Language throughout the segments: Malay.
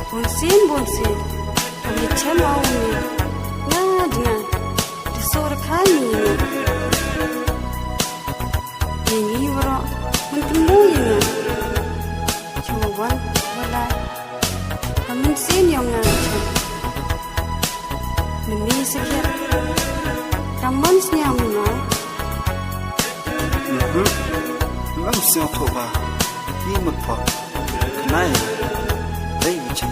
Bonsin, kami cemau ni, nadnya disor kami ni. Ini orang mentemuinya, cuman walai kami sen yang ngajak. Memi sekian, raman senyam na. Ngam siang thoba, ni mutpa, kenai, lei macam.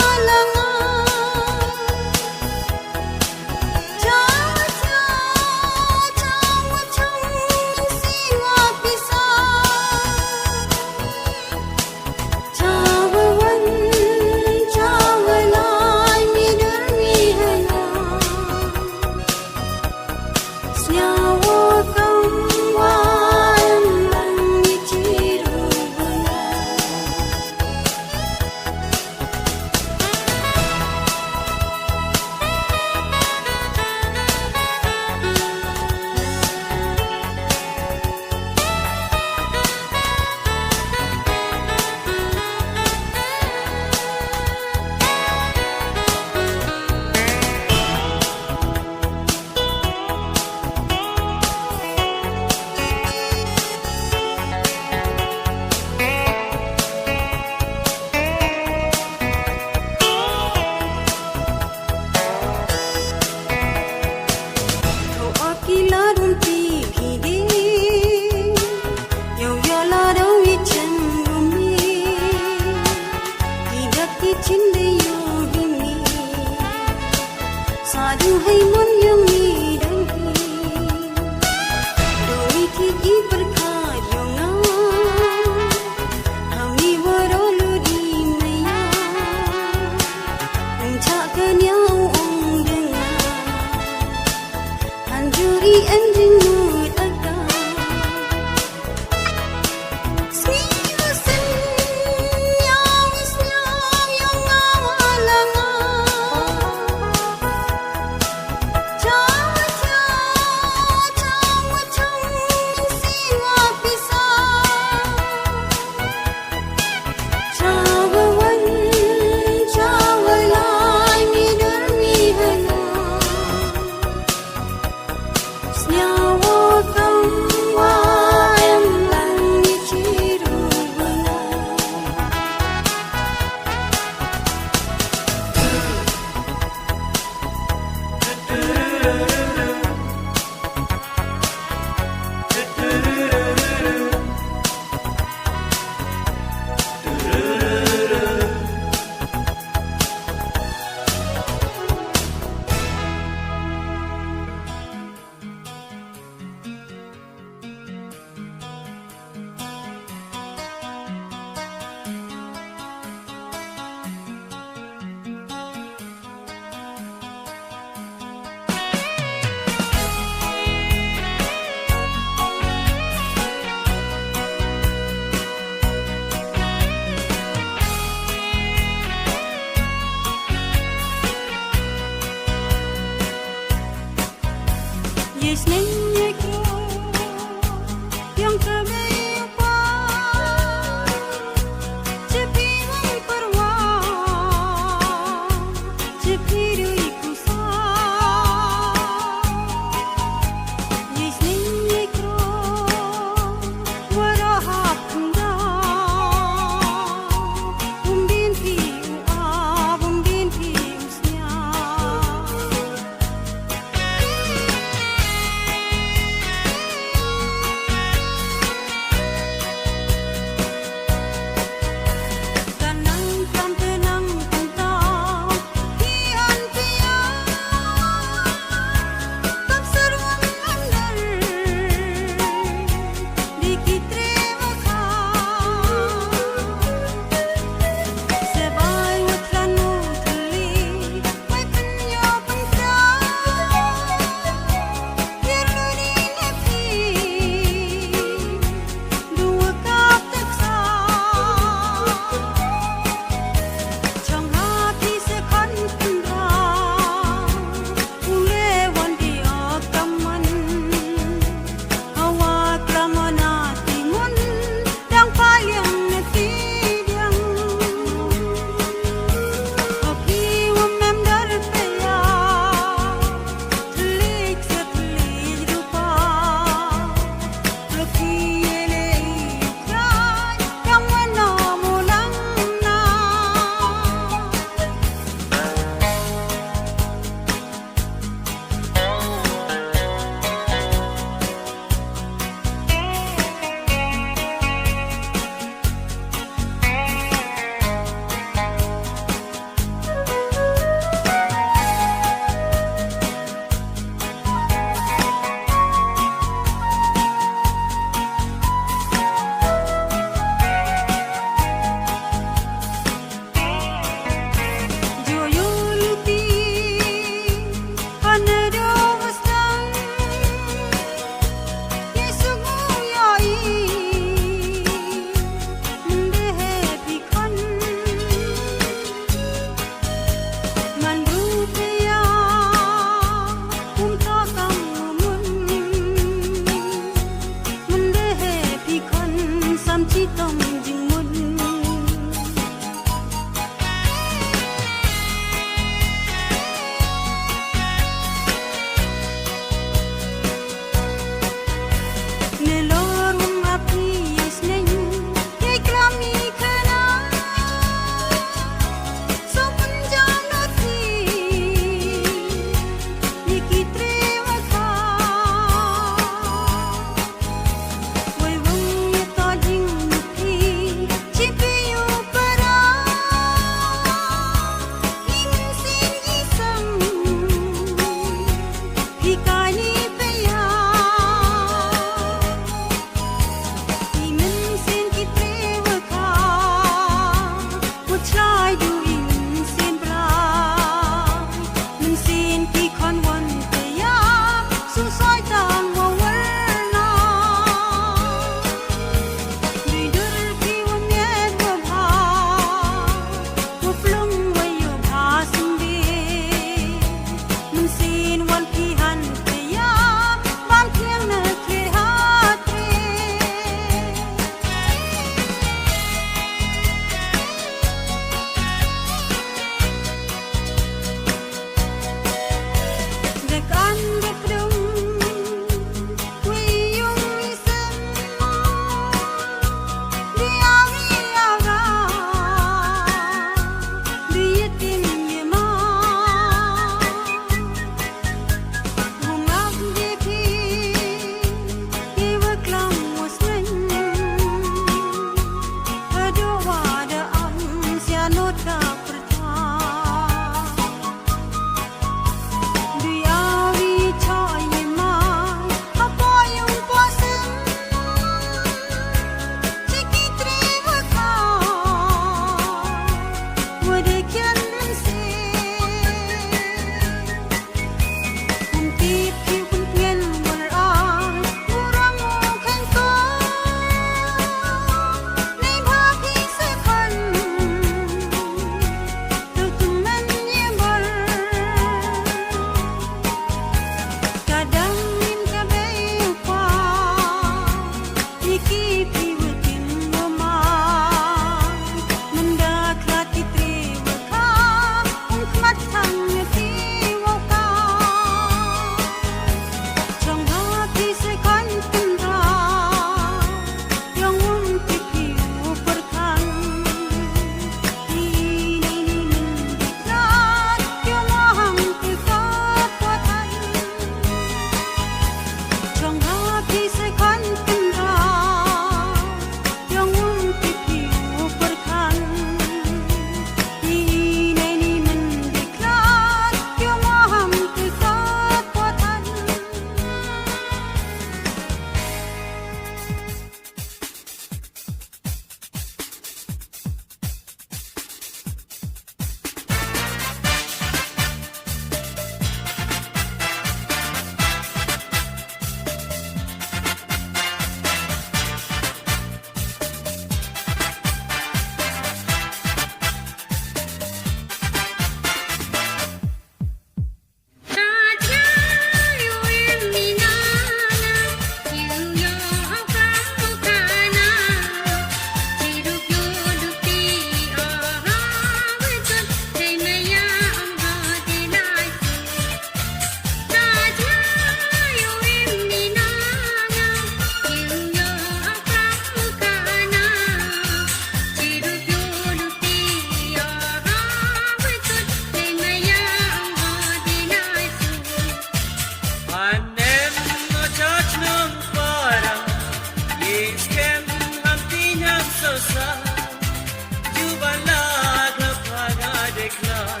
deklar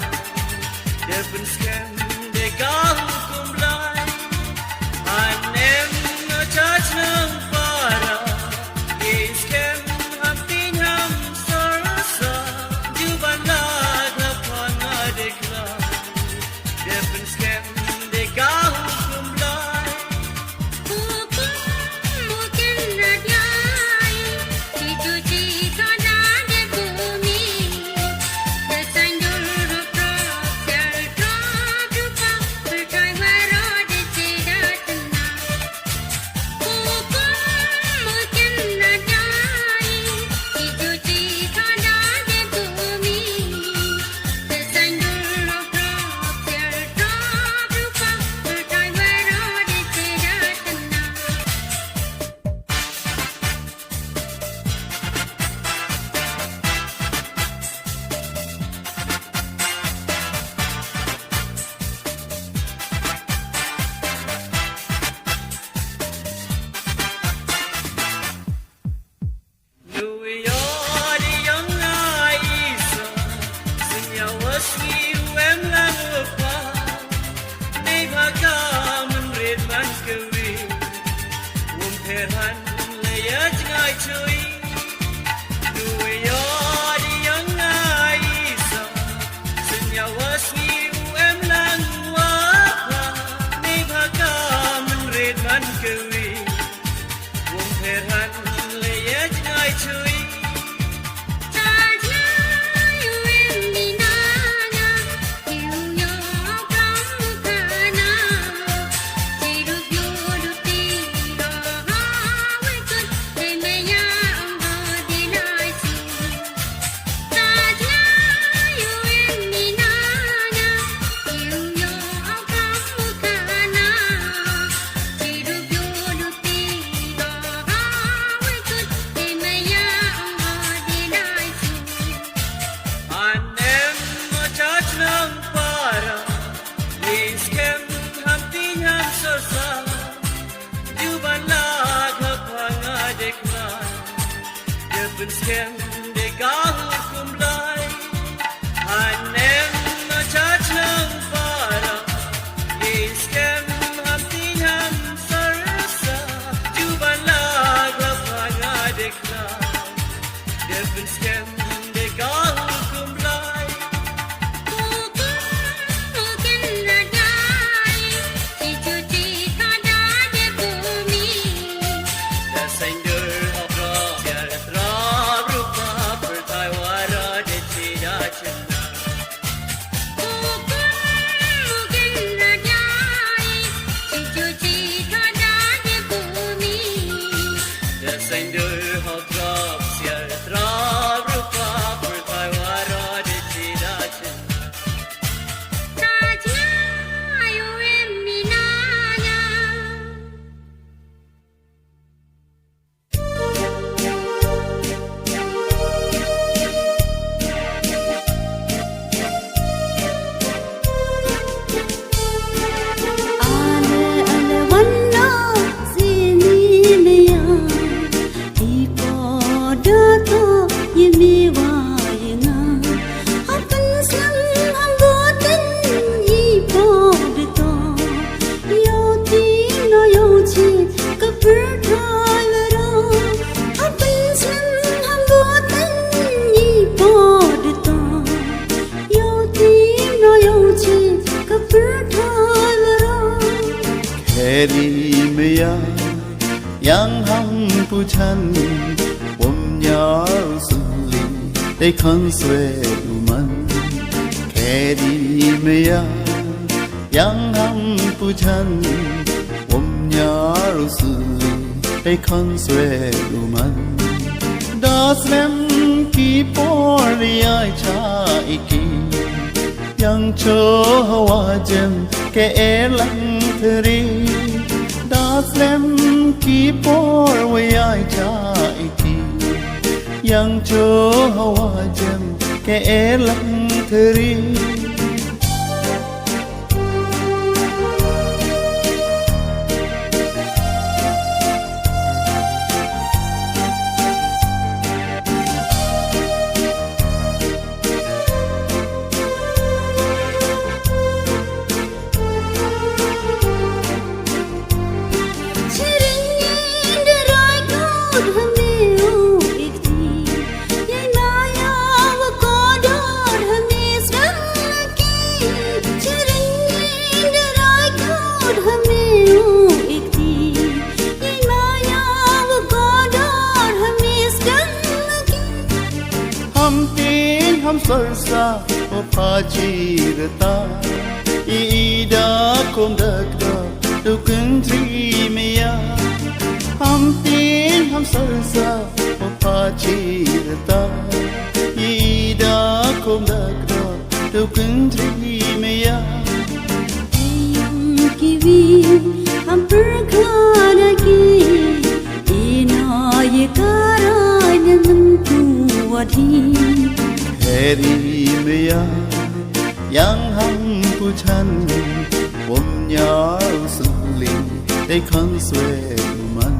der bunskem de gal kumlai anem no chachnam para iskem hamtin ham sorsa jubala da pana deklar der bunskem de gal kumlai Bunskem de gal kumlai anem no chachnam para iskem hamtin ham sarsa jubala gapanga dekla de bunskem de gal kumlai yang hang pu chan wom nya su li they kan swe du man ke di me ya yang hang pu chan wom nya su li they kan swe du man da slem ki por ai cha iki yang cho wa jem ke elang thri Daslem ki por we ai cha iki yang cho hawa jem ke elang thri sorsa o pachirta ida komdakda du country meya ham tin ham sorsa o pachirta ida komdakda du country meya kiwi ham perkhana ki ina ye karanya mentu wadi Heri meya yang ham pu chan wom nyar suliได้คอนสวยมัน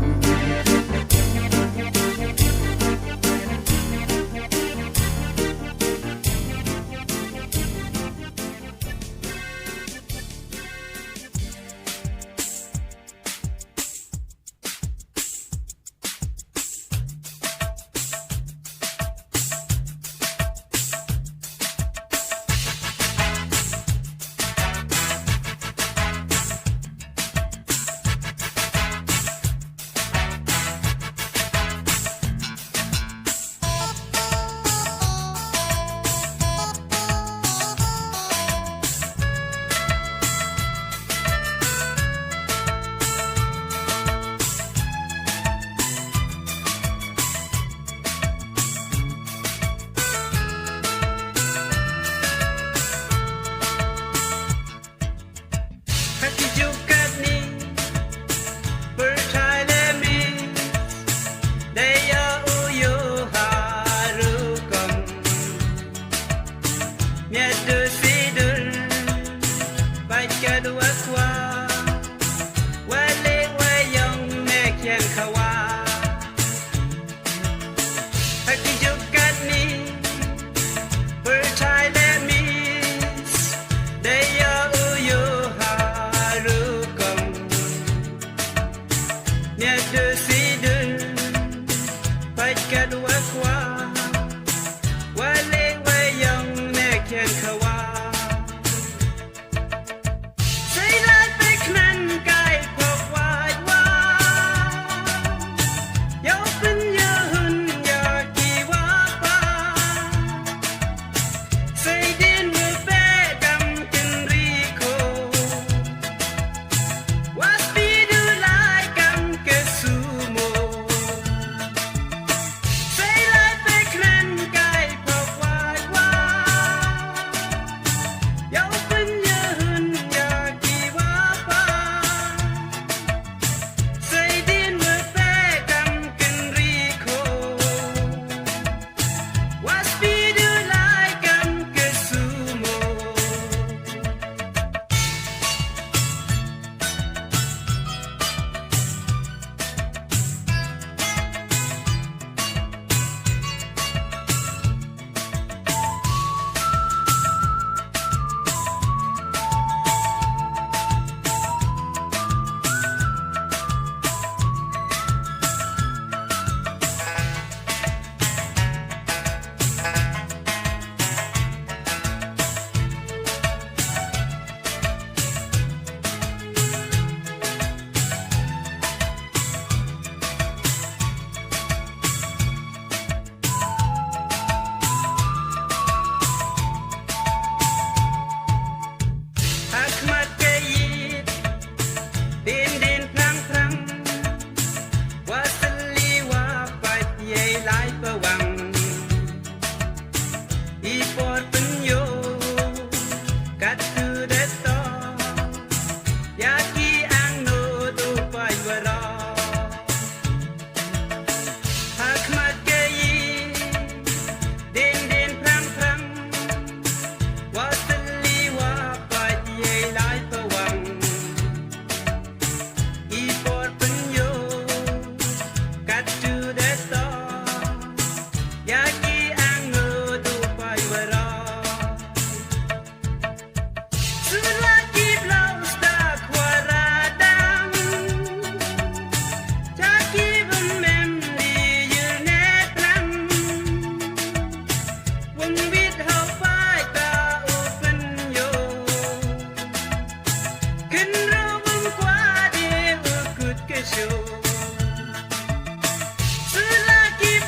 Selagi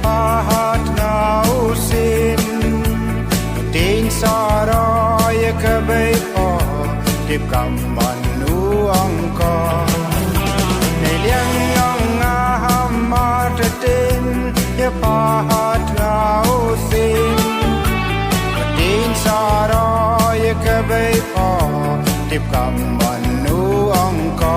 pahat nausin tin saroy kabay po tip kaman uang ko niliang yang ahamatatin ya pahat nausin tin saroy kabay po tip kaman uang ko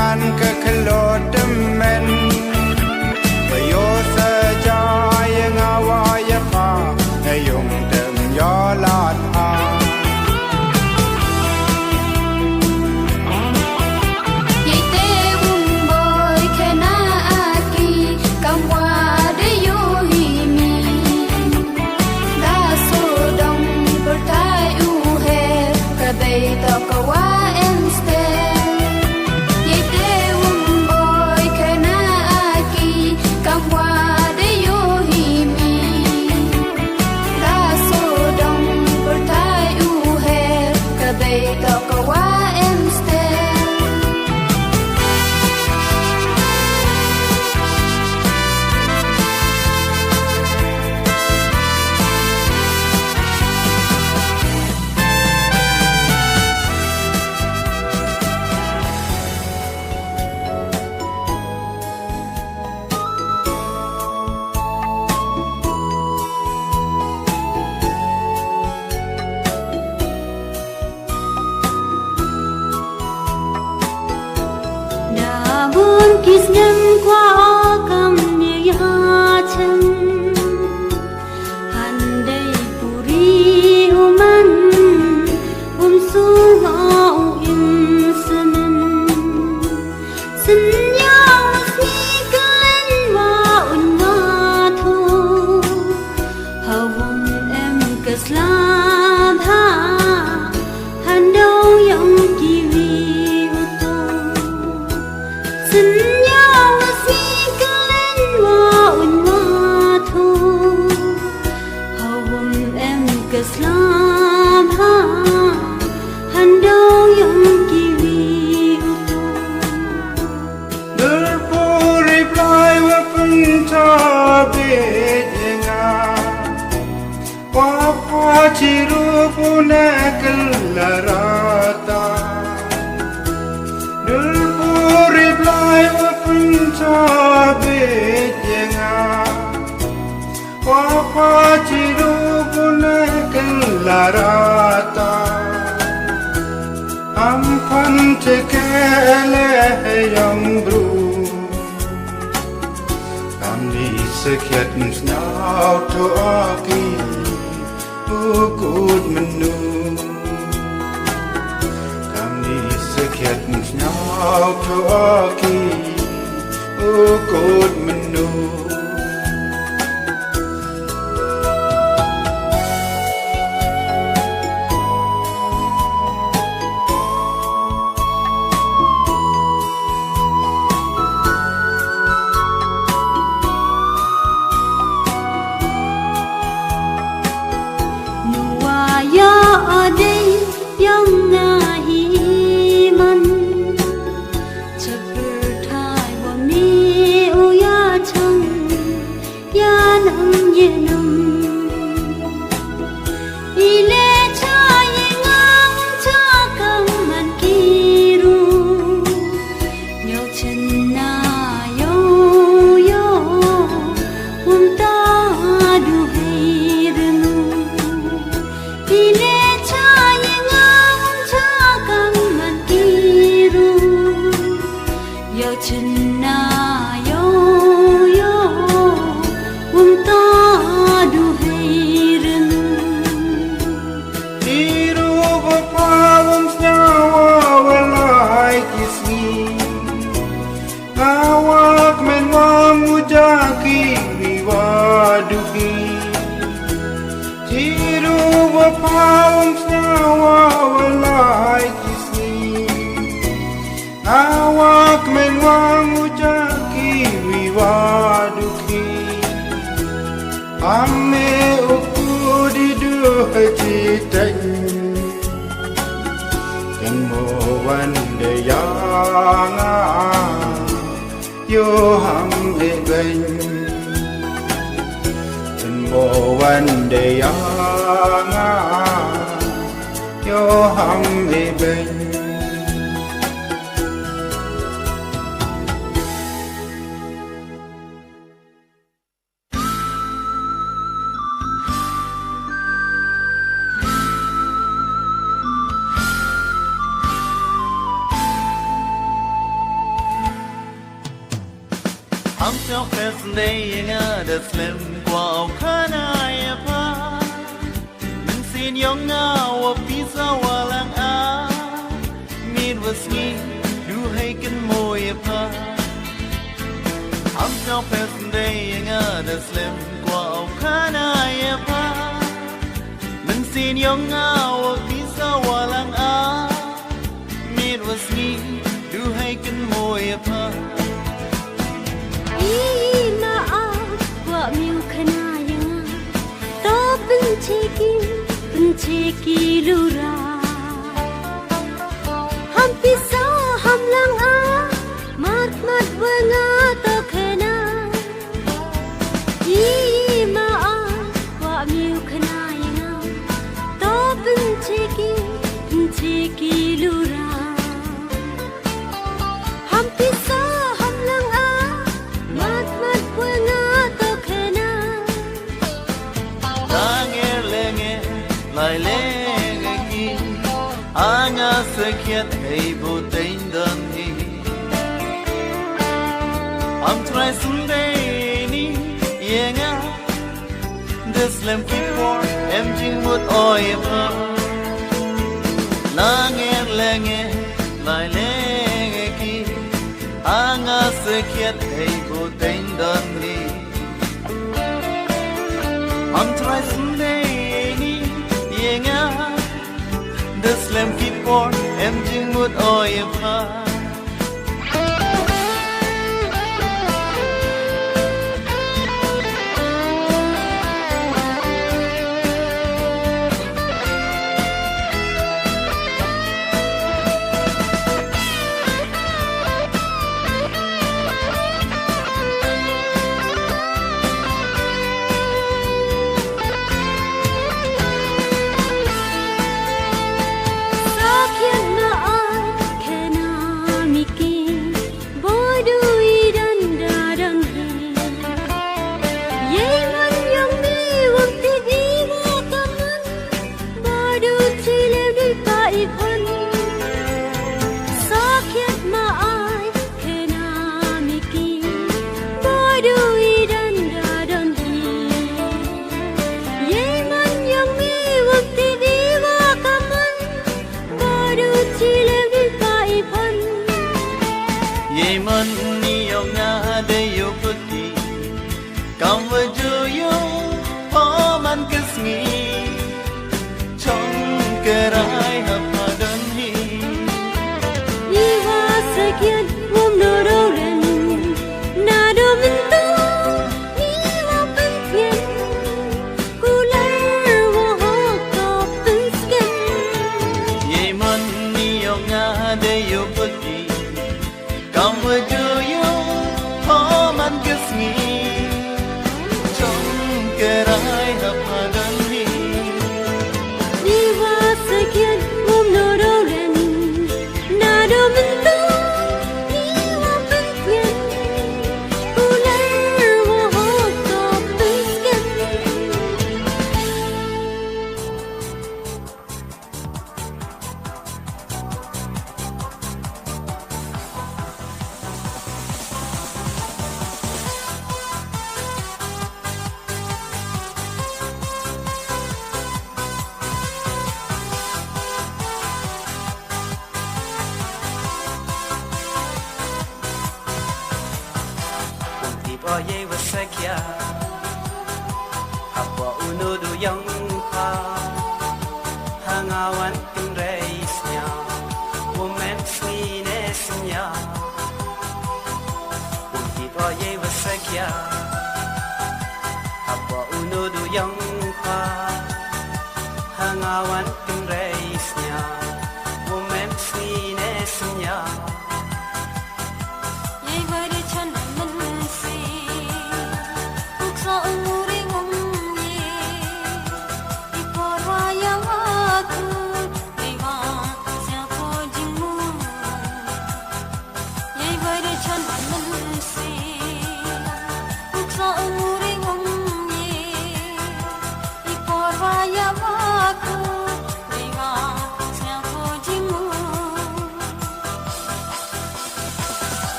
มันก็ขลอดเม็นประโยชน์ใจยังอาวายฟ้าให้ยงเดิมยอลาดอาKisnem kwa kam niya chen handai puri uman su ga in sanen sanya si klen wa un wa thu hawon em kasla tha handau yang kiwi uto Islam ha hando yang kiwi uto Nurpuri plai wa punta bedinga wa pa chiru puna kallarata Nurpuri plai wa punta bedinga wa pa chiru puna larata ampan tekele yang bru amni sekiat snau to aki ukut menu amni sekiat snau to aki ukut menu Chapter time wa mi 要亲那哟哟，我们大都黑人。Tiru berpawang senyawa walai kisni Awak menwang mujaki wiwaduki Tiru berpawang senyawa walai kisni Awak menwang mujaki wiwaduki Ame uku di dua citeng Kan mowan de yang yo ham e ben Kan mowan de yang yo ham e ben I'm selfless day nga the slim qua khana ya pa Min sin yong nga wa pizza wa lang a Mid was me du hay kan mo ya pa I'm selfless day nga the slim qua khana ya pa Min sin yong nga wa pizza wa lang a Mid was me du hay kan mo ya pa Benci lura ham pisa ham lang a mat mat wenga to khena I ma a wa miu khena yanga to benci lura ham pisa ham lang a mat mat wenga to khena Lai lê ki anga sakhiat hey bo tain dan hi Am try someday ni yenga this lam ki for em jing mut oi pa lange lai lê ki anga sakhiat hey bo tain dan hi Am try someday The slam keep for em jing mut oi pa oye wasakia Hapa unudu yang pa Hangawan kin reisnya Women swinesnya Ukit oye wasakia Hapa unudu yang pa Hangawan kin reisnya Women swinesnya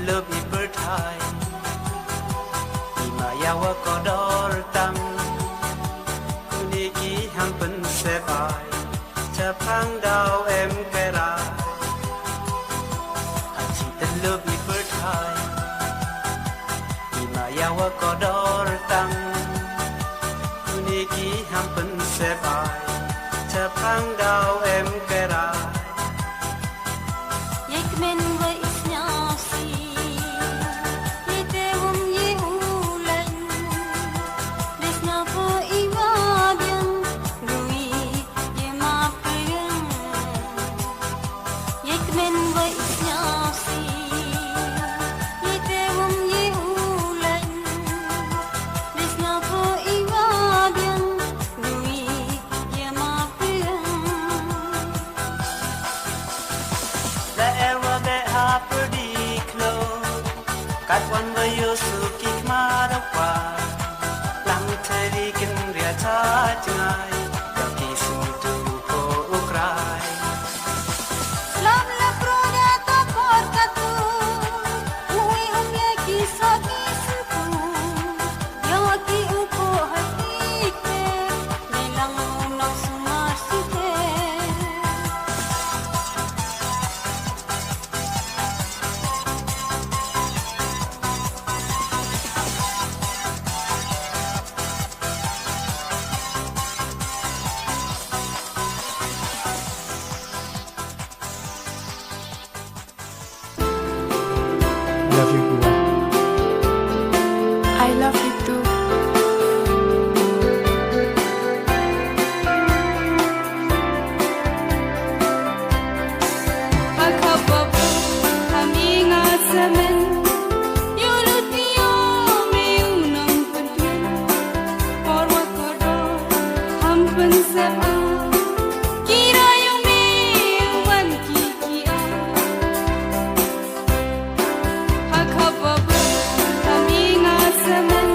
Lebih bertai Imayawa kodor tam Kuniki hampen sebai Capang dau em kerai Haji terlebih bertai Imayawa kodor tam Kuniki hampen sebai Capang dau em kerai Yekmen wa isnyasi love you, Gua. I love you too. Pagkababu kami nga sa men Yulot niyo may unang pagyan Korwa koro hampan sa Kira yung may uwan kikia Pagkababu kami nga sa men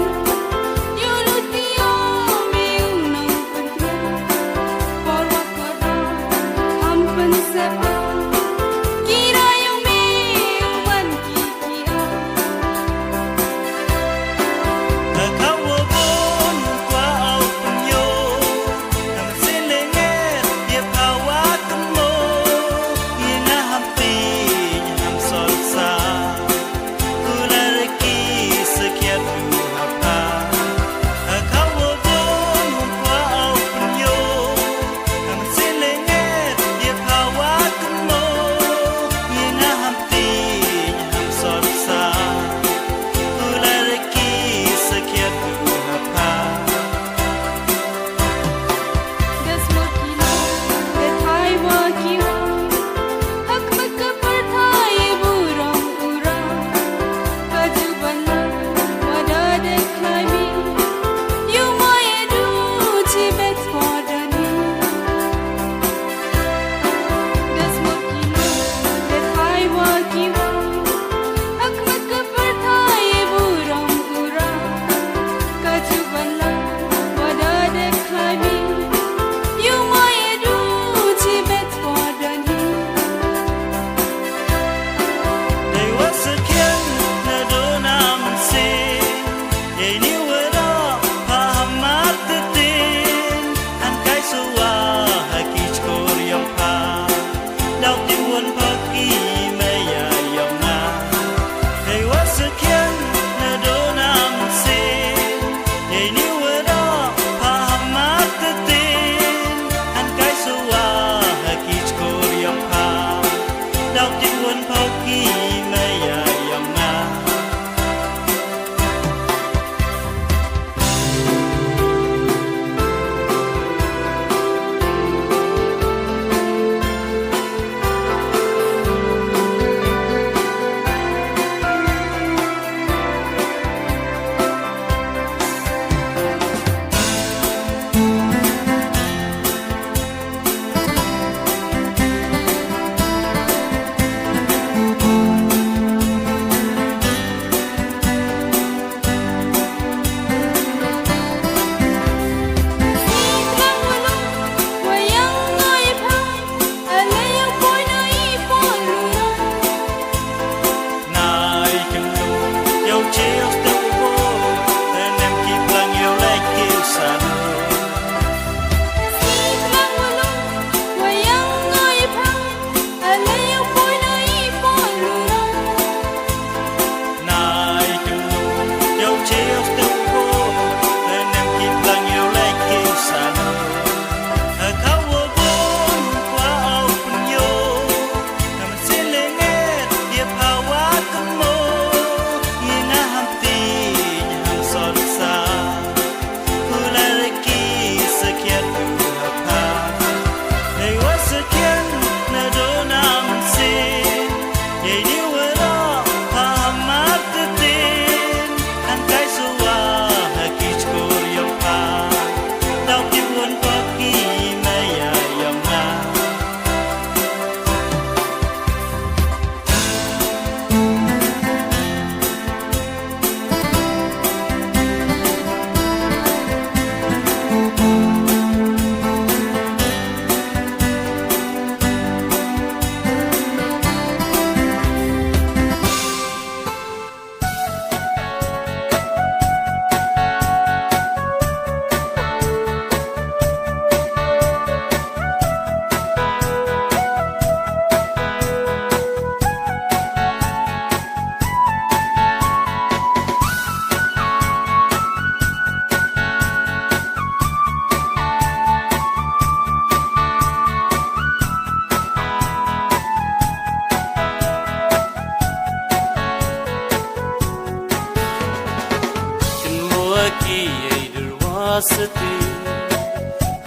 Pasati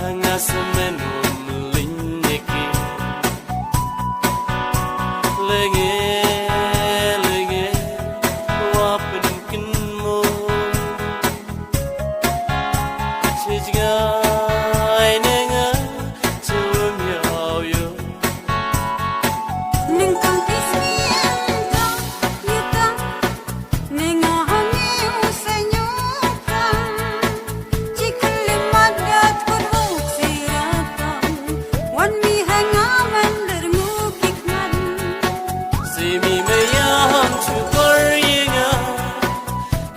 Hangasamen Umliniki Lenge Lenge Wapen Kinmo Chijgai Nenga Chum Yao Yo Neng kang kismian ka yuka Neng ahami usenyo ka Chikalimat dat kudhuk siratan Wan mi hangaman dermukikman Simi Mayam Chukor Yinga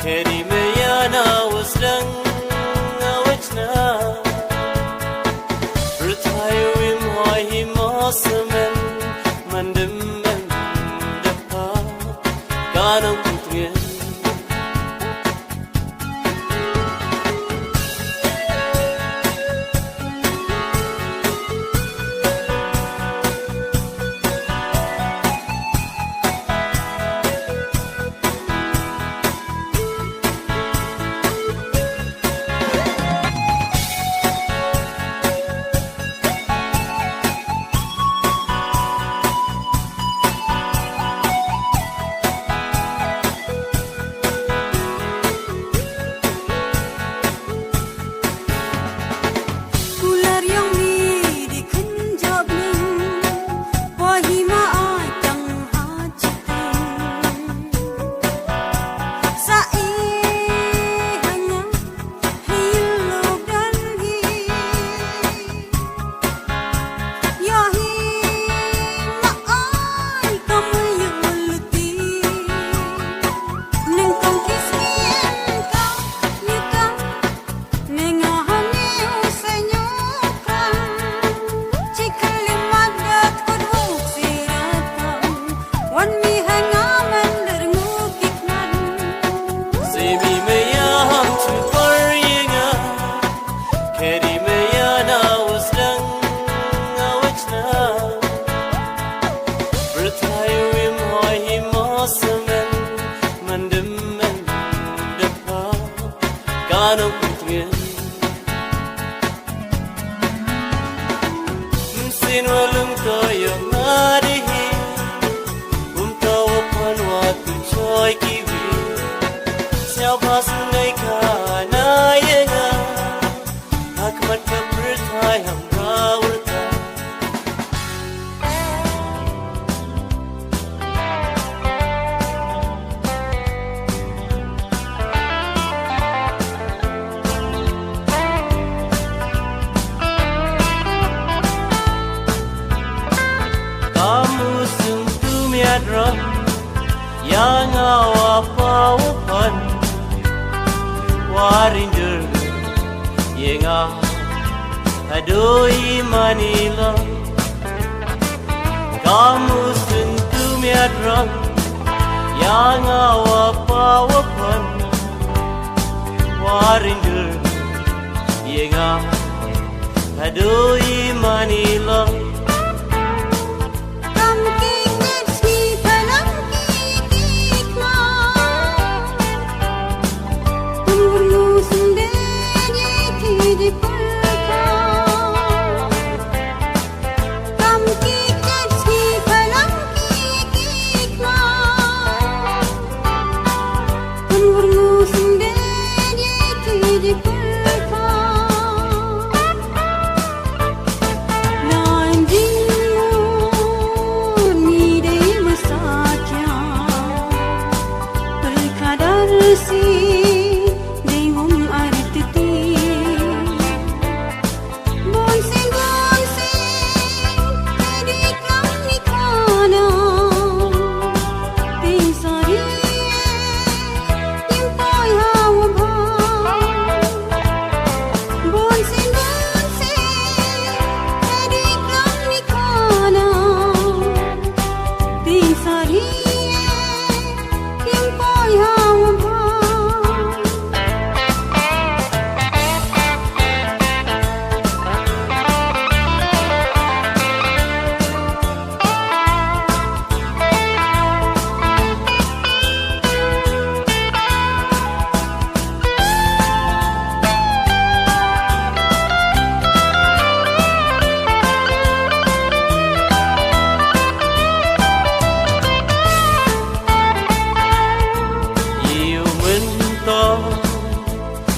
Keri Mayana Wasdang Awachna Bertayu Wim Hoi Mosamen Mandem Dapa Ganang Putien Kular yang di kenjab ning Wahima ajang hajitin Sa'i hanya hilok dan hi Yahi ma'ay kamayulti Neng kong kismian ka yuka Neng ahami usenyo ka Chikalimat dat kudhuk siratan Wan mi hangaman dermukikman Simi Mayam Chukor Yinga Keri Mayana Wasdang Awachna Bertayu Wim Hoi Mosamen Mandem Dapa Ganang Putien Sin walum koyong adihi Umtawa panwa tu choy kiwi Siao pasun ngay ka na yenga Hakmat ka bertai ham rawurta Kamu sungtu miadram Yang awapawapan Warindur Yenga Adoi Manila Kamu sungtu miadram Yang awapawapan Warindur Yenga Adoi Manila Kam kikit si palang kikikma Tumurmu sendiri di pulka Kam kikit si palang kikikma Tumurmu sendiri di pulka Nay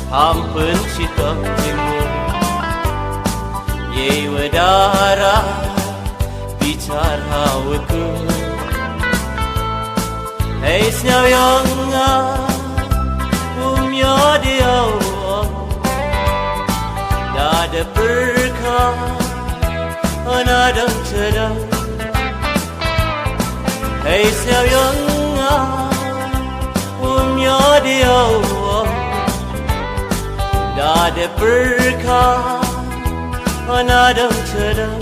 Hampun cita timu Ye wadara bicara waku Hey snow young dia Nada berkah Nada cerah Hey snow young dia Nada berkah Nada cerah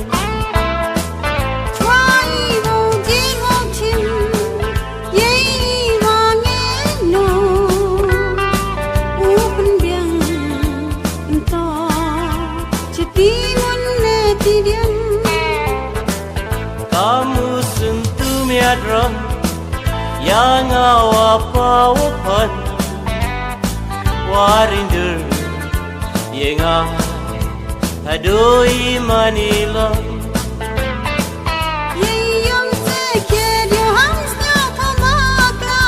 Kamu sentuh miadram yang awapawapan warindur yang adoi Manila yang sekir dia hamsnya kamaka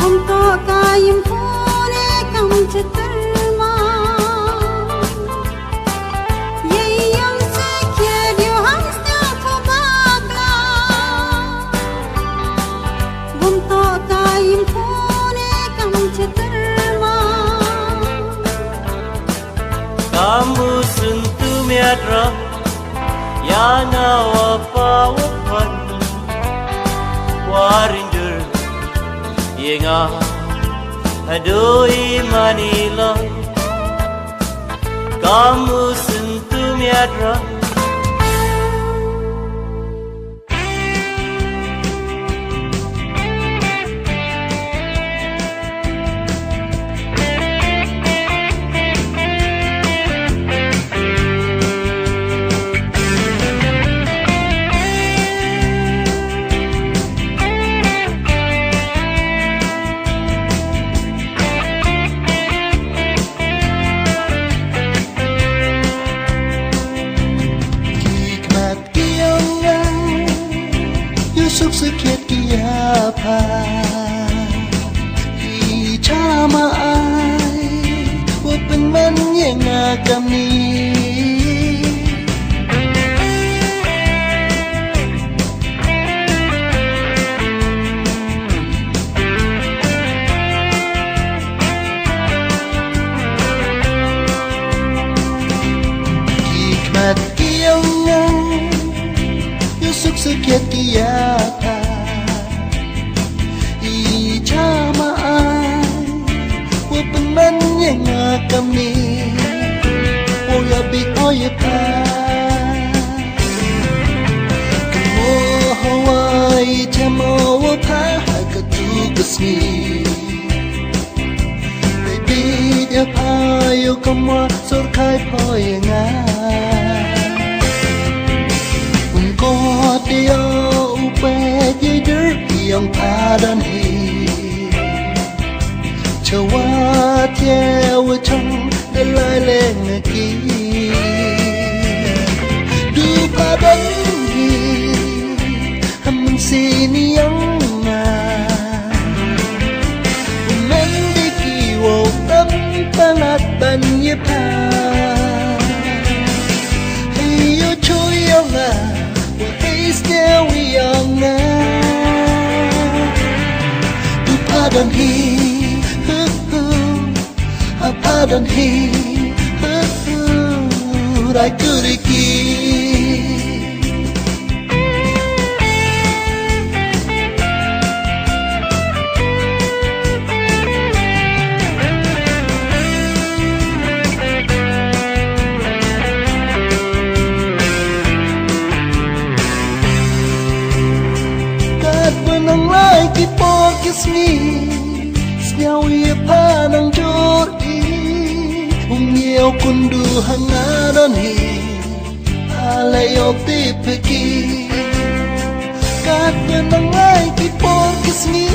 untuk kayum pune kam ceterma yang sekir dia hamsnya kamaka untuk kayum pune kam ceterma kamu sentuh miadram yang awapawapan warindur yang adoi Manila kamu sentuh miadram Yusuf sekiat kiapa Icama ai Wapen man yang agam ni Hikmat kiangan Yusuf sekiat kiapa Icama ai Wapen man yang agam ni Oya bi oya pa Kemo Hawaii Jamo wapa Hagatugas ni Baby dia payo kamwa Sorkai poya nga Dia upaya jider yang padan hi Cawa tiawa chang dalai leng ki Du padan hi Hamun sini yang na Mendiki wo tam pangat ban ye pa Hiyo choyo nga Still we young now Pardon he Pardon he I could give Kipokis ni Snyawi panang jodi Umyeo kundu hangaron hi Alayok tipiki Kat menangai kipokis ni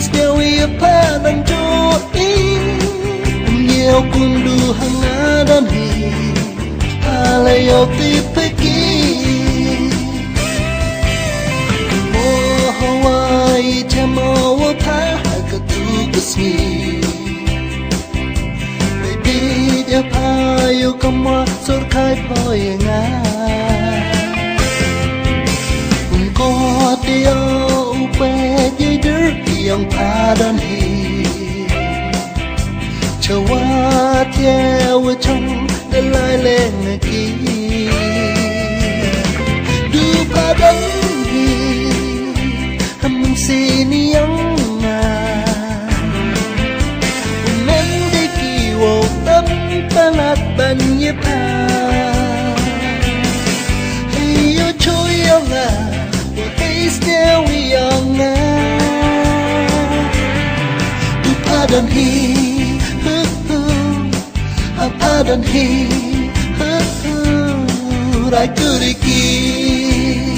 Snyawi panang jodi Umyeo kundu hangaron hi Alayok tipiki Hawaii Jamo wapa Hagatugas ni พ่อยังไงก็เดียวไปยืดยังพาดันฮีเชื่อว่าเที่ยวชมได้ลายเล่นกีดูพาดันฮีทำมึงสีนี่ยังไงมันได้กี่ว่าตับปนัดบัญญาพาให้ยช่วยยังไงStill we young now. Pardon he, pardon he, I could give.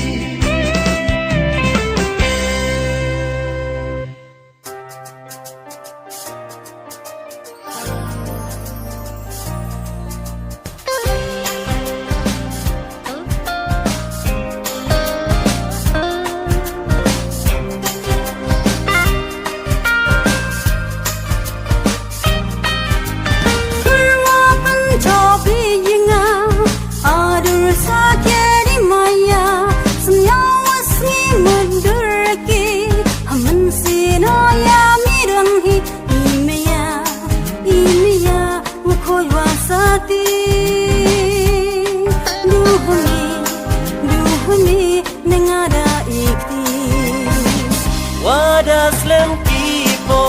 Wada slam kipo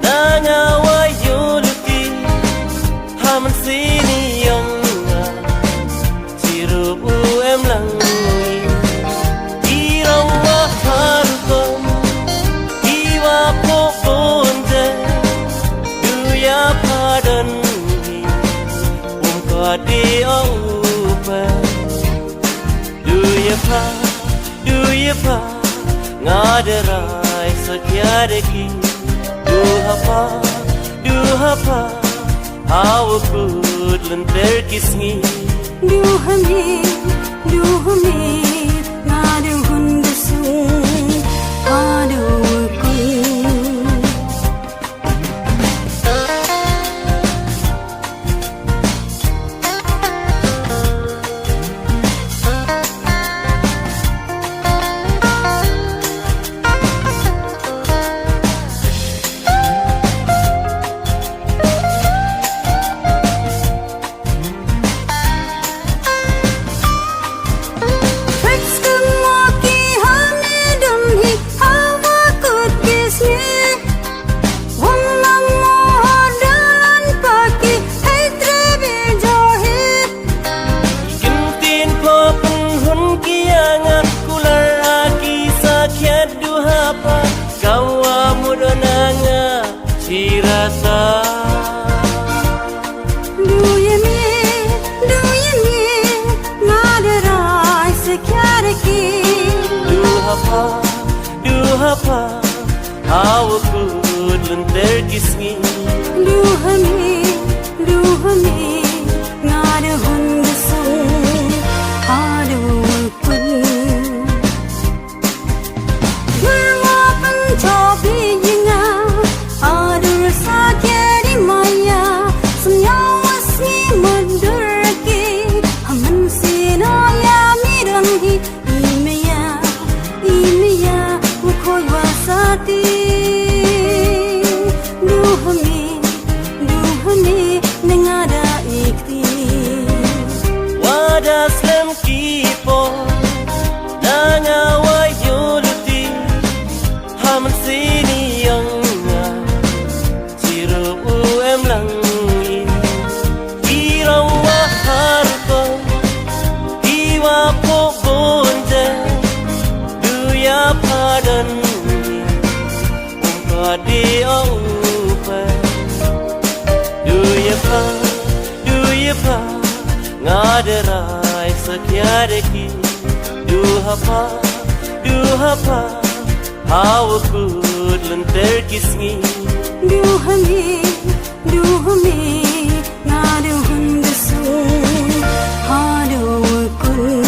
Nanga wa yuluki Haman sini yonga Cirubu em langi Irang wa harukon Iwa po bonde Duya padan Umka di aupa Duya pa Ngadarai sakyadeki Duhapa Hawa kudlan terkisngi Duhami Ngadu hundasung Adu kun Rasa Do you Ngadarai sakyadeki Duhapa Hawa kudlan terkisngi Duhami Ngadu hundasung Adu kun Berwapan cobi yinga Adu rasa kiri maya Semyawa si mendurki Haman sino ya mirangi Imeya Mukoy wasati Duhami Nengada ikti Wada slam kipo Nanga wa yuluti Haman sini yonga Cirubu em langi Irang wa harukon Iwa po bonde Duya padan Umka di aupa Duya pa Ngadarai sakyadeki Duhapa Hawa kudlan terkisngi Duhami Ngadu hundasung Adu kun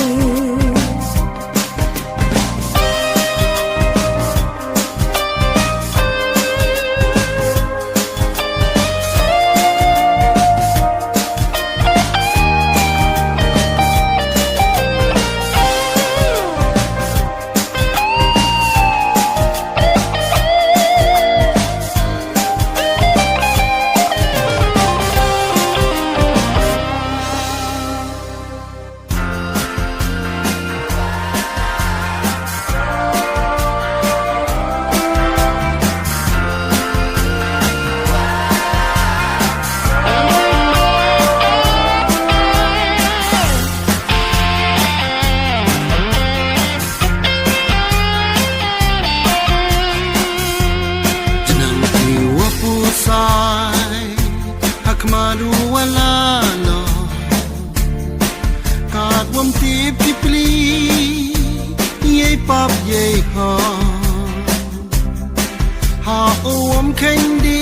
kendi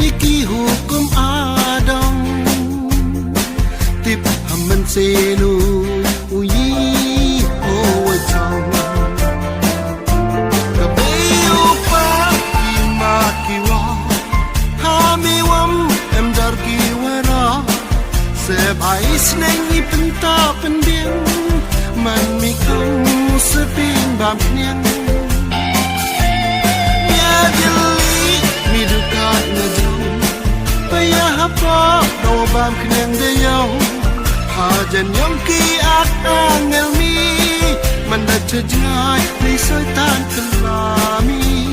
iki hukum adong tip hamman selu uyi o chong ka bayo pa ma kiwa ha mi wam em dar ki wara se bai sneng ni penta pendiang man mi kong seping bam niang bam khneng de yaw ha jan yom ki at angel mi man da chjai ni soi tan kalami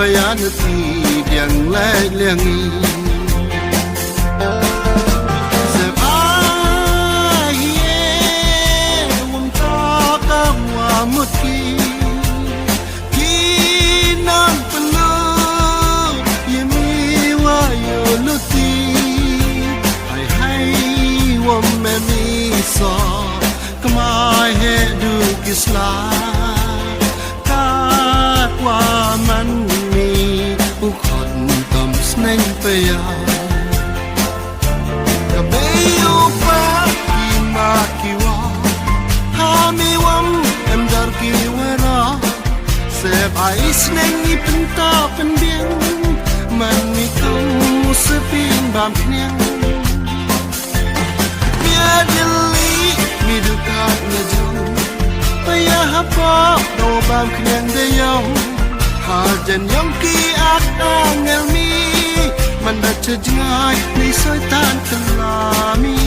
bayan ti diang lai liang i se ai ye wong ta ka wa mut ki nan palo ye mi wa yo lu ti hai hai wong me mi so kamai he du kisla ka wa man neng paya ka bayo pa ma kiwa ha mi wam em dar ki wara se bai sneng ni penta pendiang man mi kong seping bam kniang mia dili mi du ka na ju paya ha pa do bam kniang de yaw ha jan yom ki at angel mi man da chjai ni soi tan kalami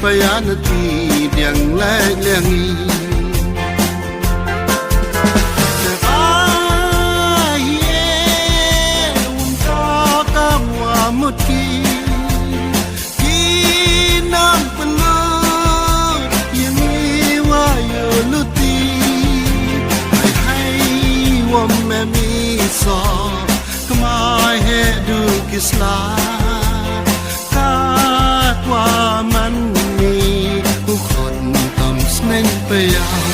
bayan ti diang lai liang i se ai ye un ta ka wa mut ki nam palo ye mi wa yo lu ti hai hai wa me mi so kamai he du kisla ka wa man neng paya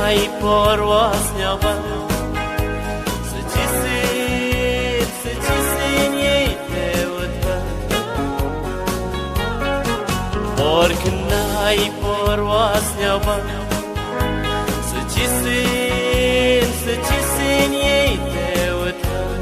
kenai porwasnya ban Secisin ye tewatkan Por kenai porwasnya ban Secisin ye tewatkan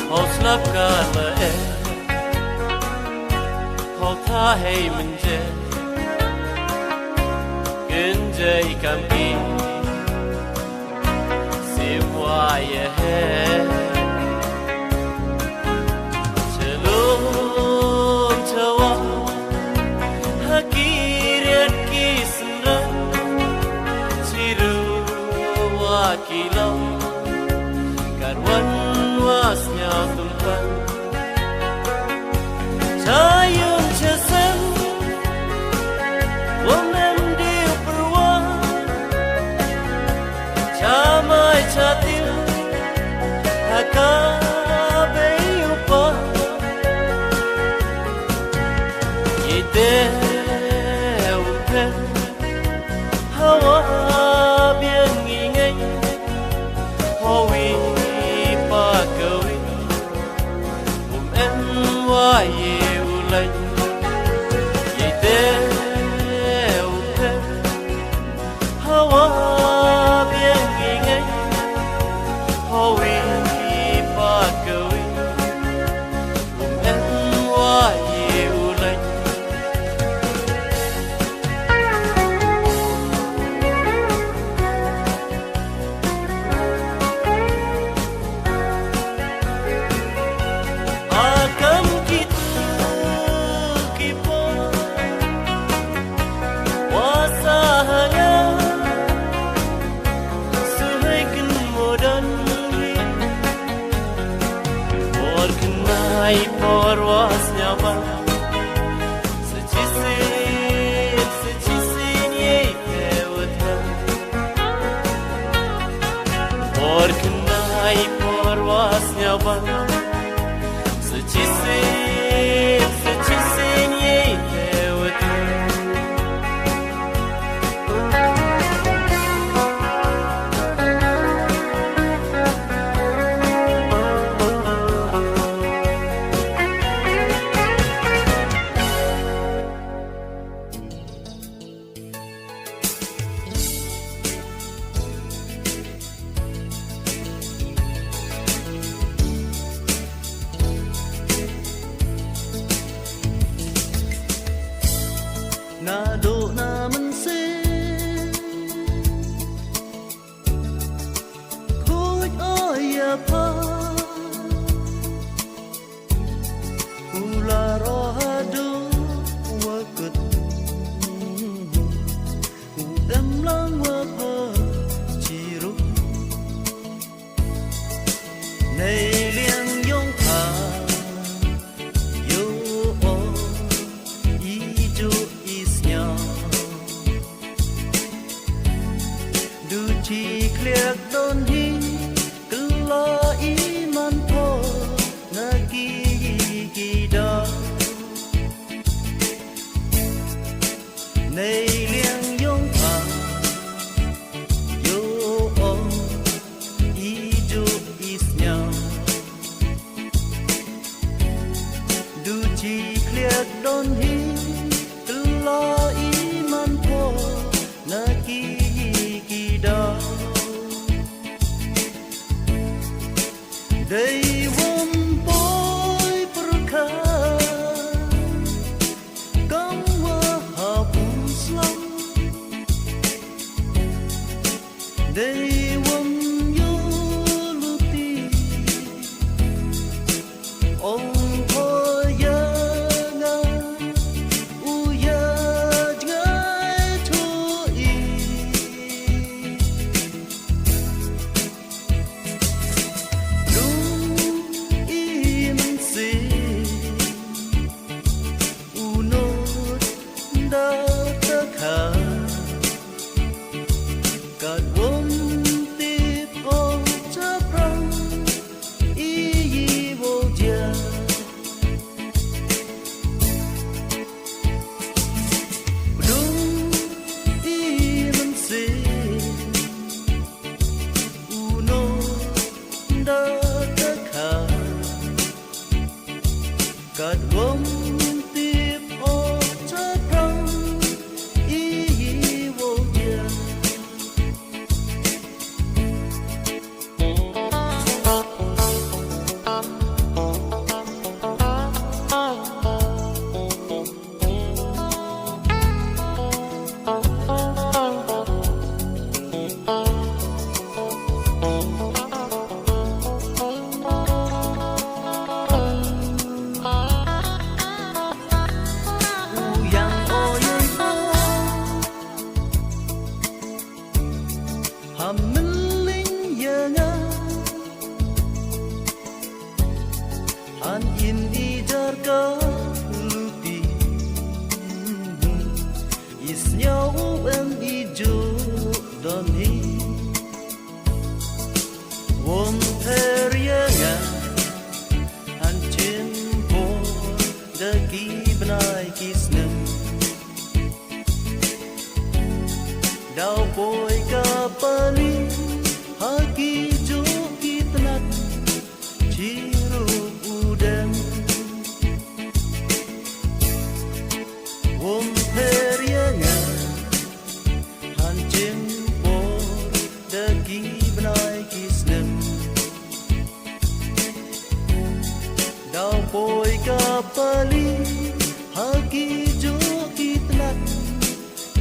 Hauslap kala Hau tahay manje Genjay kampi Siwaya Chalum chawa Hakirat kisran Ciru wakilau Karwan wasnya tumpan Cayun cesen Women diu perwan Camai catil Hakabe upa Yite upen Hawa biang ingay Hawi pagawin Waye ulay Yite upen Hawa biang ingay Hawi pagawin Waye ulay Ay porwasnya ban Secisin ye tewatkan Porkenai porwasnya ban Secisin ye tewatkan Na do na man se Khôi ơi ya pa Ula rohado wakut Udam lang wapa chiru Nay liang yong pa Yo o Ijo Duci kliak don hi Kela iman po Nagi gida Nay liang yong pa Yo o Ijo isnya Duci kliak don hi Kela iman po Nagi Day one boy perkan Kang wahapus lang Day one yuluti Ong poyanga Uyaj ngai tu nhau em đi du đón đi Wom terianga han chin po de ki benai kisnem Dau boy kapali haki jo kitnat chiru udem Wom terianga han chin po de ki benai kisnem Dau boy kapali haki jo kitnat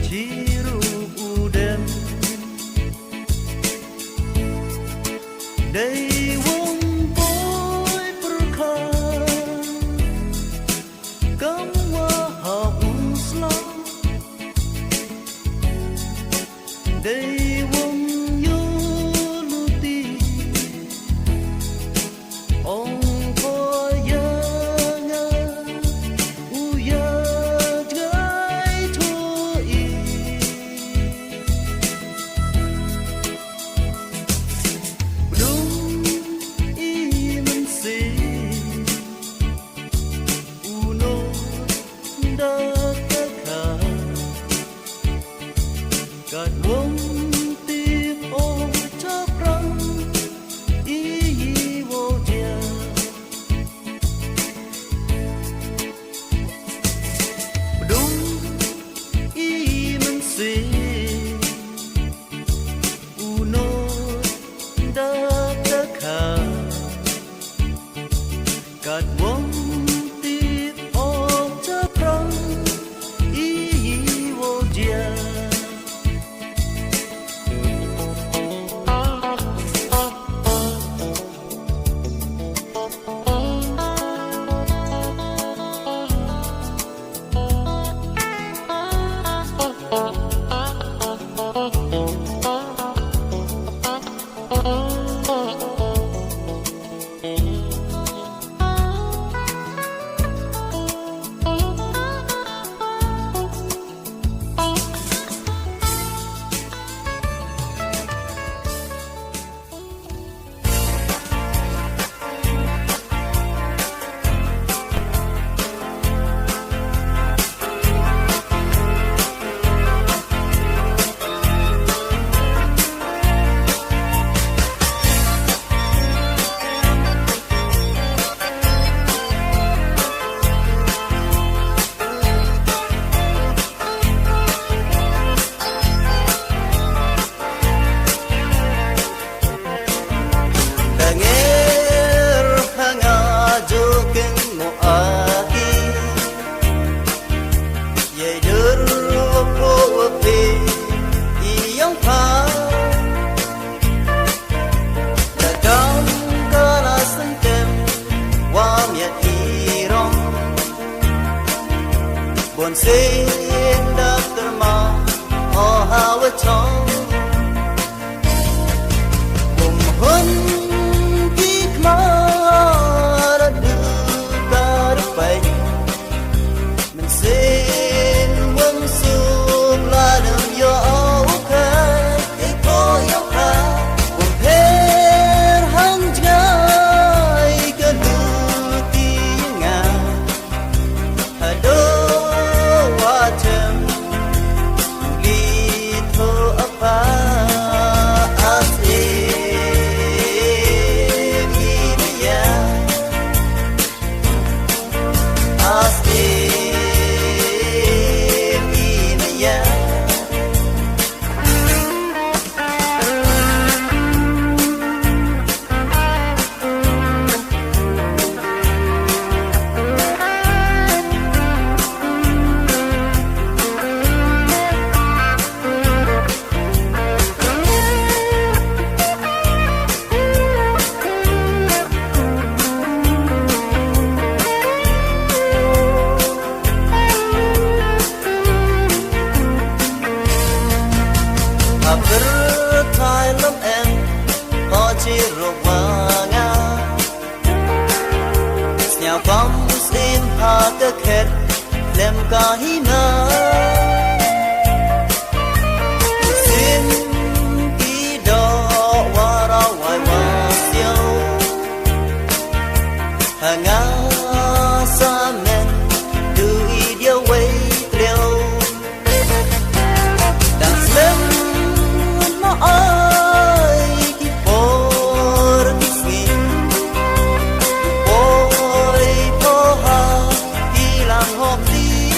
chiru udem Day wong boy perkar Kamwa hausla Day wong yuluti Ong koyanga Uya jai thoi Blum iman si Uno dakaka Kat wong tip om chaprang I wo dia Blum iman si Uno dakaka Kat wong tip om chaprang I wo dia Dangir hanga jokin mo aki Ye duru po wapi iyong pa Dadam kala sentem wam ya irong Bon sin dak terma oh hawa chong Bum hun Vamos in hata khet lem kahina ngã xa men từ yêu quay liều đang xem nó ai thì por đi ôi po ha đi làm hộp đi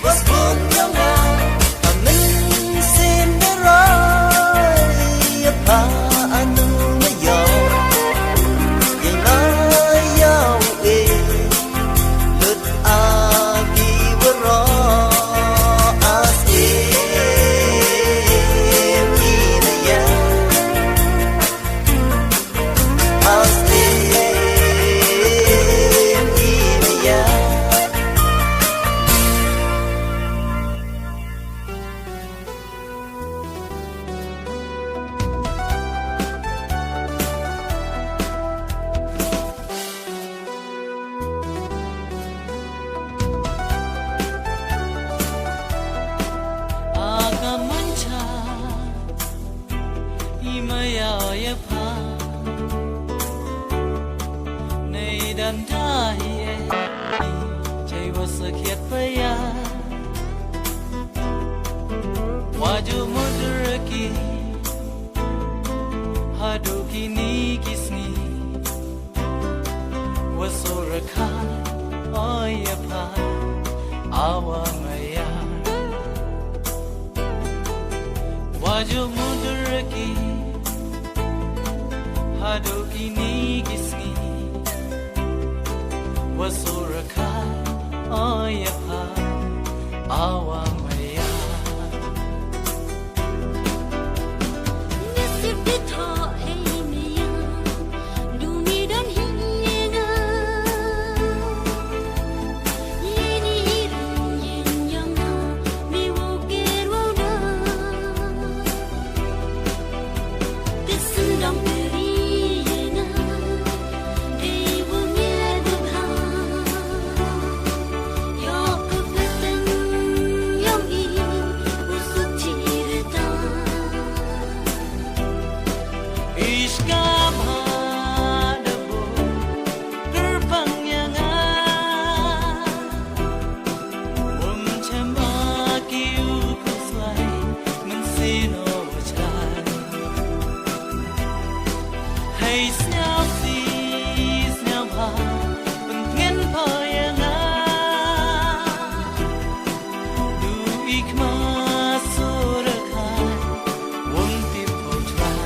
vất vưởng nhau ngào mà mình xin để rồi pa anh mới giàu ngày nay giàu đi lượt a kỳ vỡ rõ as em đi này ya as em đi này ya Agamancha imaya yapa nei dan dai e chai wasakhet paya waju mudraki haduki ni kisni wasoraka oyapa awamaya waju mudraki haduki ni kisni wasoraka oyapa awamaya Nisipito ay miya Lumidan hingina Yini irin yin yang na Miwukir wawda Tisundang periyena Dewa miedubha Yakupatan yang i Usut tirita Ishkam hadabo gerbang yang Umchamaki ukuslai mensino wajah Hai snyao si snyao ha pengen po yang Du ikma surakai wong tipo try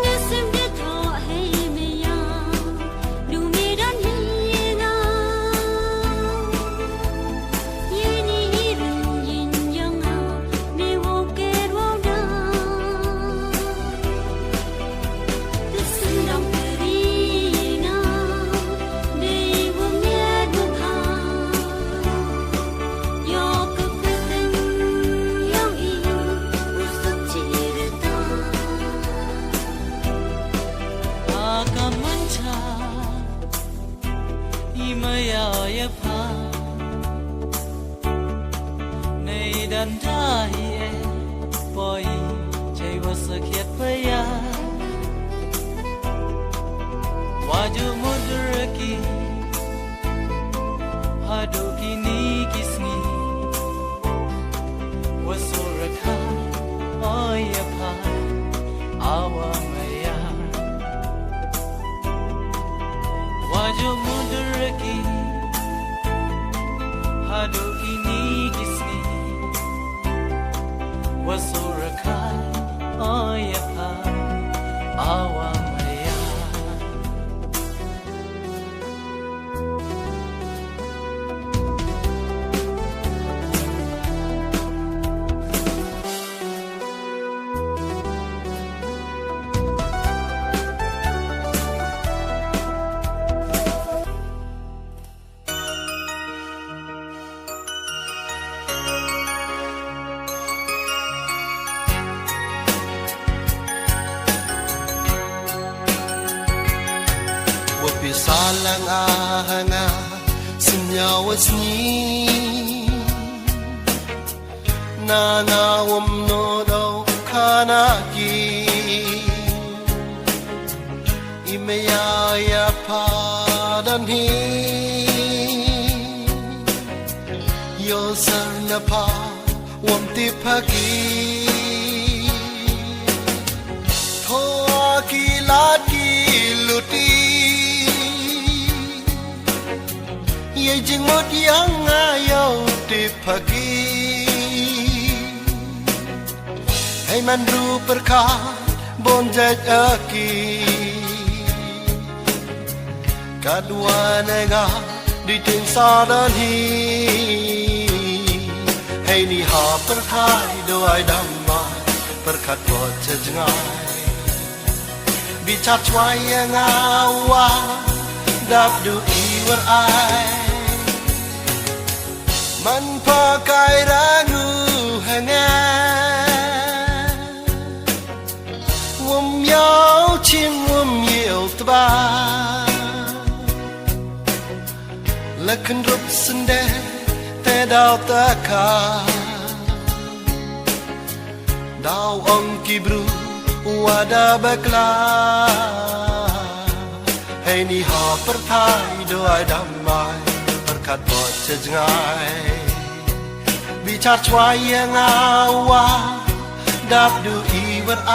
Nisipito ay miya Lumidan hingina Yini irin yin yang na Miwukir wawda Tisundang periyena Dewa miedubha Yakupatan yang i Usut tirita Agamancha imaya yapa nei dan dai e poi chai wasakhet paya waju mudraki haduki ni kisni wasoraka oyapa awamaya waju mudraki haduki ni kisni wasoraka oyapa awamaya yang ahanga senyawa sni nana wamno do kanaki imeya ya padan hi yo sarna pa wam tipaki thoki laki luti ye jing mot yang ayo tipakiให้มันรู้ประกาศบนใจaki kadua nega di ting sadan hiให้นี่หาประทายด้วยดำมาประคัดปอดจะจงายบิชัดชวายยังอาวาดับดูอีวัดไอมันพอกายรักนูแห่งยาวชิมวมเยี่ยวตบาและขึ้นรบสันเดแต่ดาวตะคาดาวองกิบรูวาดาเบกลาให้นี่หาประทายด้วยดำไม้ประคัดบอดจะจงายบิชาชวายยังอาวาดับดูอีวัดไอ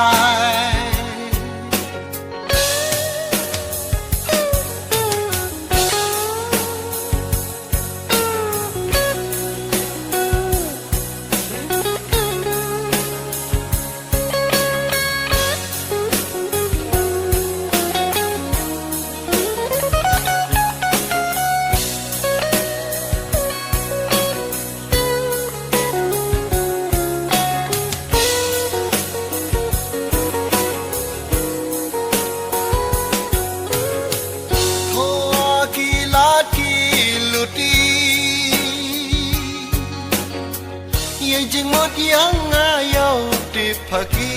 จริงหมดยังอายาวติดพักี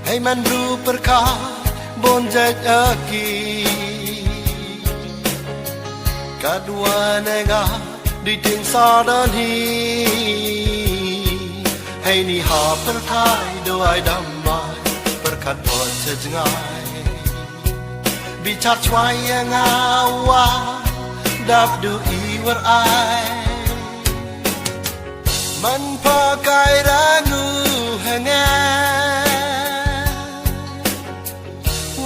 ให้มันรู้ประกาศบนใจaki kadua nega di ting sadan hiให้นี่หาประทายด้วยดำมาประคัดบอดจะจงายบิชัดชวายยังอาวาดับดูอีวัดไอมันพอกายรักนูแห่ง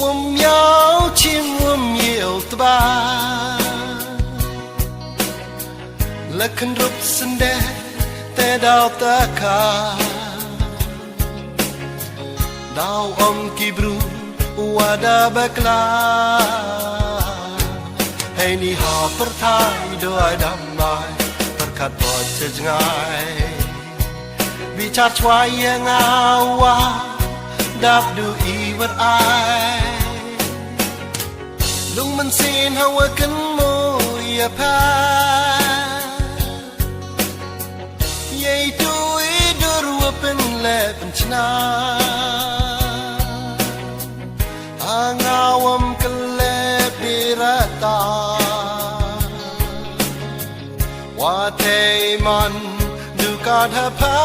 วมยาวชิมวมเยี่ยวตบาและขึ้นรบสันเดแต่ดาวตะคาดาวองกิบรูวาดาเบกลาให้นี่หาประทายด้วยดำไม้ขัดบอดจะจงายบิชาชวายยังอาวาดับดูอีวัดไอลุงมันเสียนหัวกันโมยพาใหญ่ดูอีดูรัวเป็นเล่เป็นชนะอางาวมกันเล่ปีระตาว่าเทมันดูการหาพา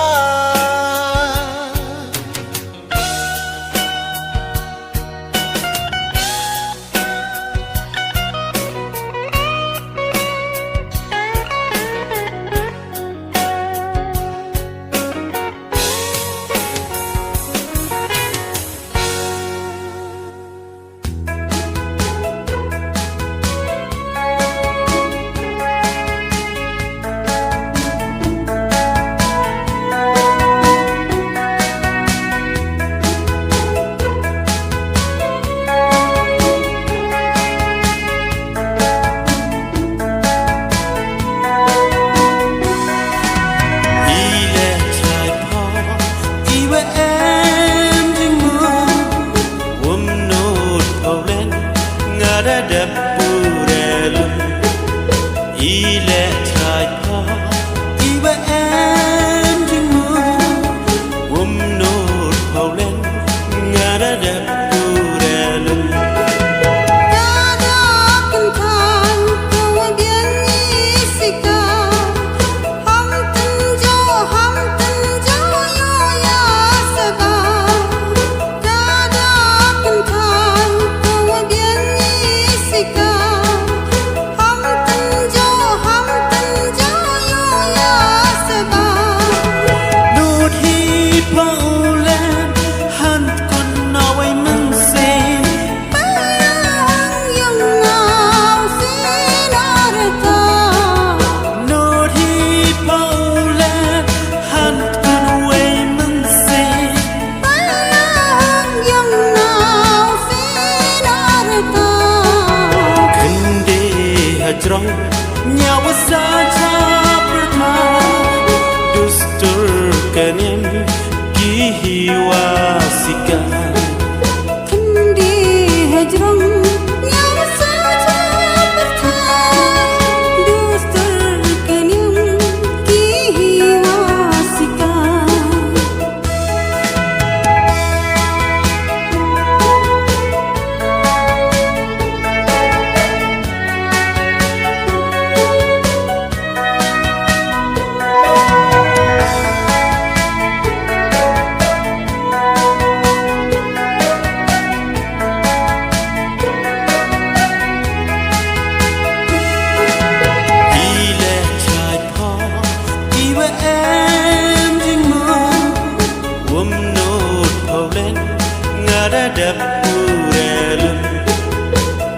hejrong nyawa saja pertama dustur kenim kihiwasikan Kendi hejrong nyawa saja bertahan Dustur kenyum kihiwasikan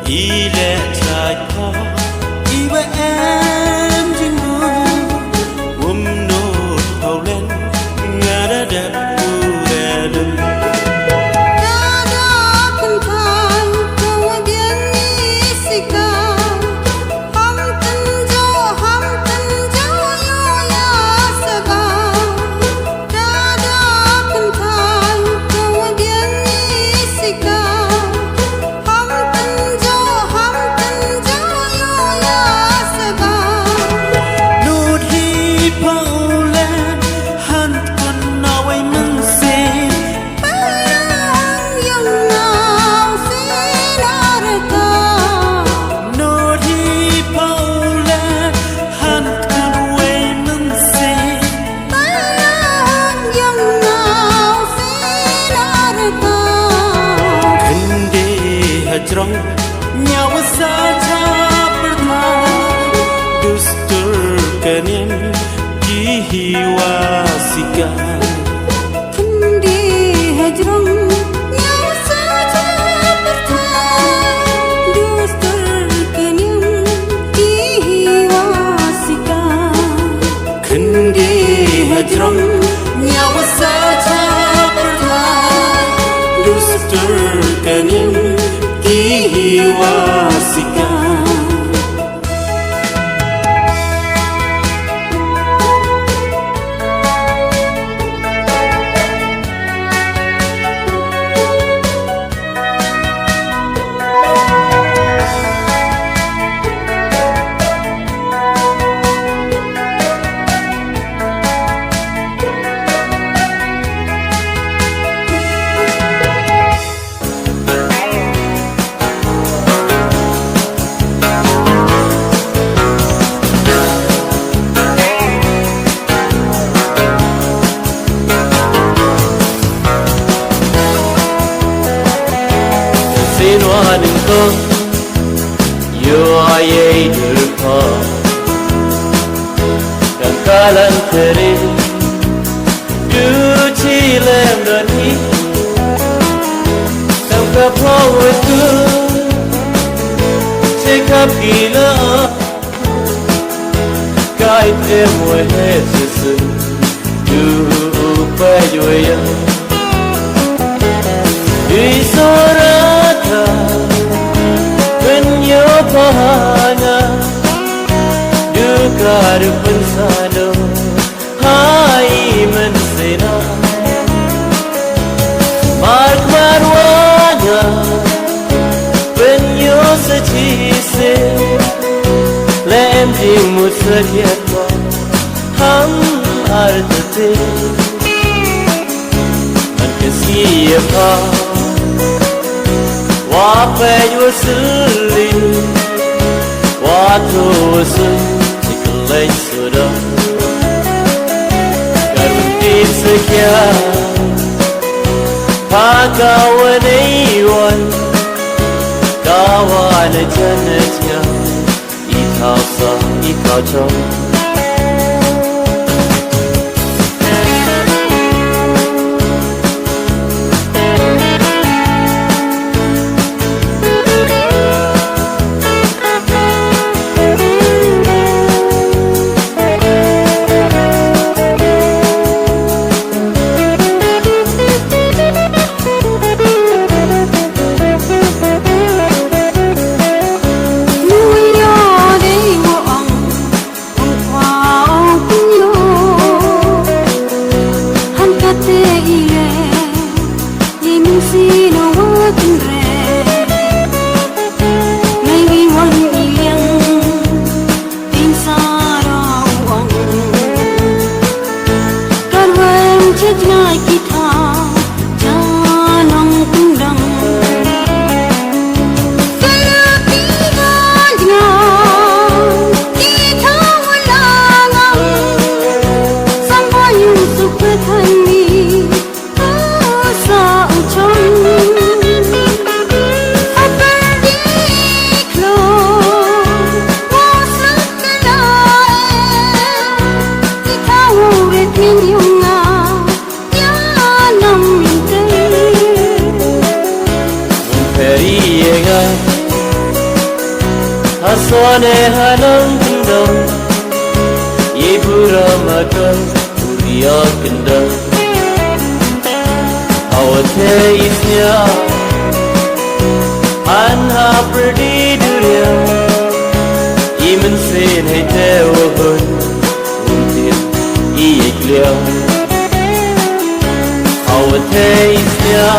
Ile chai pa iwa em jing mo no paulen ngada da purelum Dada kental kau biani sikap Ham tenjo yo ya segam Dada kental kau biani sikap Ham tenjo yo ya segam Lord hi paulen han kon nawai mung se Bayang yang nau sinarka Lord hi paulen han kon wai mung se Bayang yang nau sinarka Kendi hejrong nyawa saja pertama dustur kenim kihiwasikan Kendi hejrong nyawa saja bertahan Dustur kenyum kihiwasikan Kendi hejrong nyawa saja pertama dustur kenim kihiwasikan Sinwanin ko yo ayay durpa Kangkalan kere du chilem doni Tangka pawetu Cekap gila Kait emwe hesusu Du pajoya Isorata Penyo pahana Dukar pensado Hai mensena Mark marwana Penyo sechise Lem jimut sediatwa Ham artate Man kesiapa Wapayusulin Watusun Cikalay sudah Karuntin sekian Pakawan iwan Kawan janatnya Ikau sah, ikau cong Mulia dei asone hanang kendang ye buramadang uriya kendang awate isnya anha perdi duria imen sen hai tewahun untir iikliya awate isnya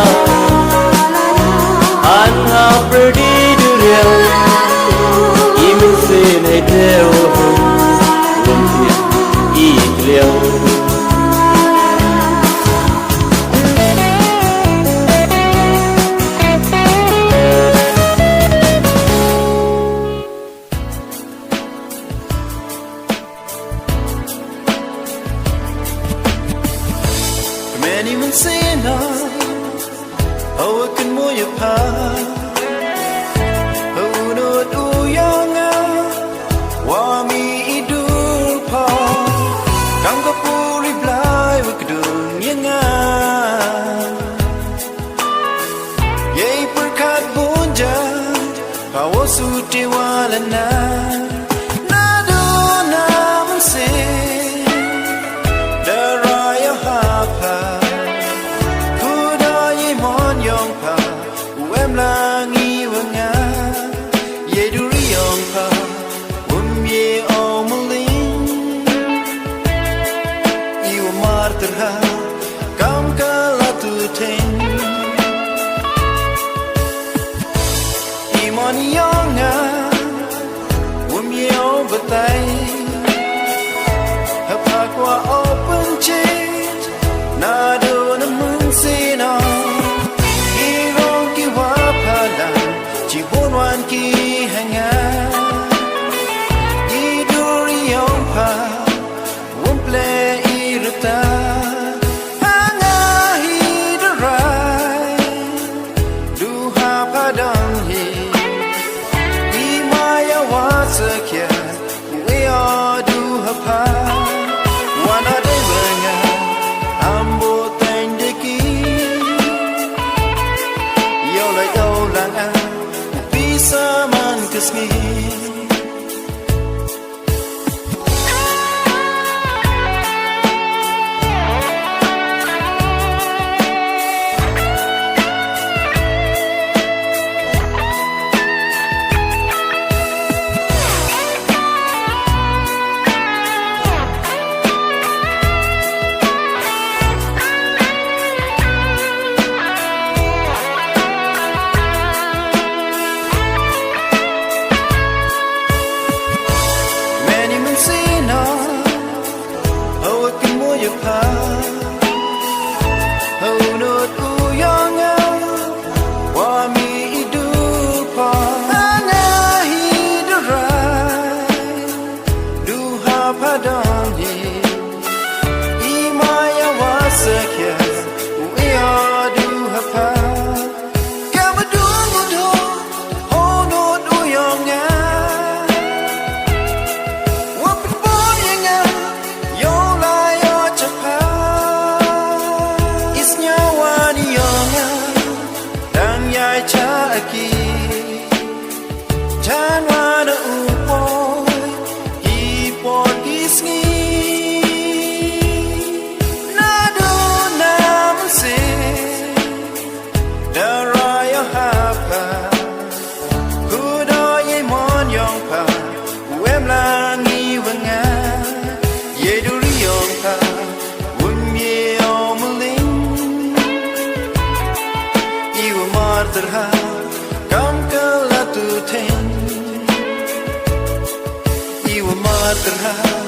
anha perdi duria imen sen hai tewahun untir iikliya Many men say no, oh, I can move your path. Oh, no, do young, why me do pa? Come go pull reply, we could do young. Yay, per cat bunja, power suit the wall and na do na man say. Langi wanga ye duri yong pa ye omuling iwa marterha kam kala tu ten imon yonga ye obatai hapa kwa open change na do na mun sina Wan ki hanga iduri yong pa wumple irta hanga hidurai du ha padang hi imaya wasakya we adu ha pa wana de wenga ambo tendeki yo la Saman kismi terha kam kala tu ten iwa mar terha